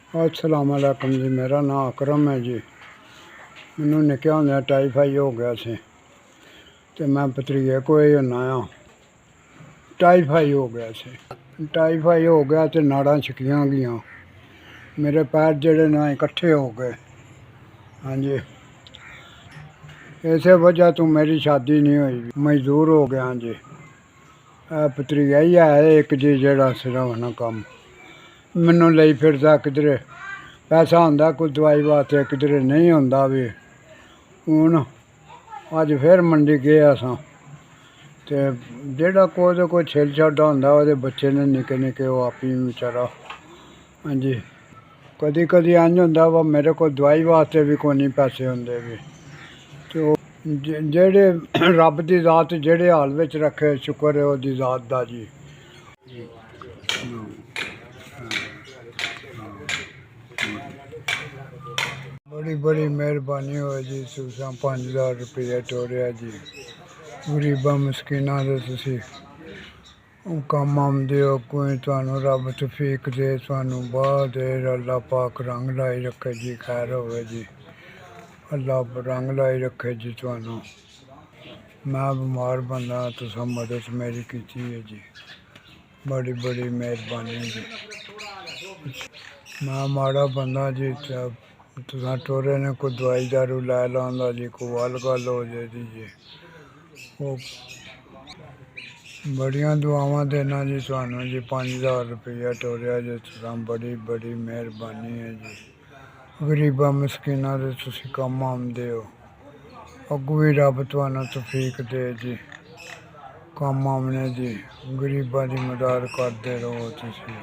अस्सलाम वालेकुम जी। मेरा नाम अकरम है जी। मैनू निक्के होंदे टाईफाई हो गया से ते मैं भतरीए कोई होना आ। टाईफाई हो गया से, टाईफाई हो गया तो नाड़ां छिकियां गईयां, मेरे पैर जेह्ड़े ना इकट्ठे हो गए। हाँ जी, इस वजह तो मेरी शादी नहीं हुई, मजदूर हो गया जी। भतरीआ ही है एक जी जेह्ड़ा सिर्फ ना कम्म मैनू लई फिरदा, किधरे पैसा होंदा कोई दवाई वास्ते, किधरे नहीं होंदा भी। हून अज फिर मंडी गे असां ते जेह्ड़ा कोई छिल छड्डा होंदा ओह्दे बच्चे ने निक्के निक्के, ओह् आपी बेचारा। हाँ जी, कदी कदी इंज होंदा वा मेरे को दवाई वास्ते भी कोई नहीं पैसे होंदे भी। तो जेह्ड़े रब दी जात जेह्ड़े हाल बिच रखे, शुक्र है ओह्दी जात दा जी। बड़ी बड़ी मेहरबानी होए जी, तुसां 5000 रुपये टोरिया जी। गरीबां मस्कीनां दे तुसी कम्म आंदे हो, कोई तुहानू रब तौफीक दे, तुहानू बाह् दे, अल्लाह पाक रंग लाई रखे जी, खैर होवे जी, अल्लाह रंग लाई रखे जी तुहानू। मैं बमार बंदा, तुसां मदद मेरी कीती है जी, बड़ी बड़ी मेहरबानी जी। मैं माड़ा बंदा जी, तुसां टोरे ने कोई दवाई दारू लै लांदा जी, कोई हल गल हो जाती जी। ओह् बड़ियां दुआवां देना जी तुहानू जी। 5000 रुपया टोरिया जी, तुसां बड़ी बड़ी मेहरबानी है जी। गरीबां मस्कीनां दे तुसी कम्म आंदे हो, अग्गों भी रब तुहानू तौफीक दे जी, कम्म आमने दी, गरीबां दी मदद करदे रहो तुसी।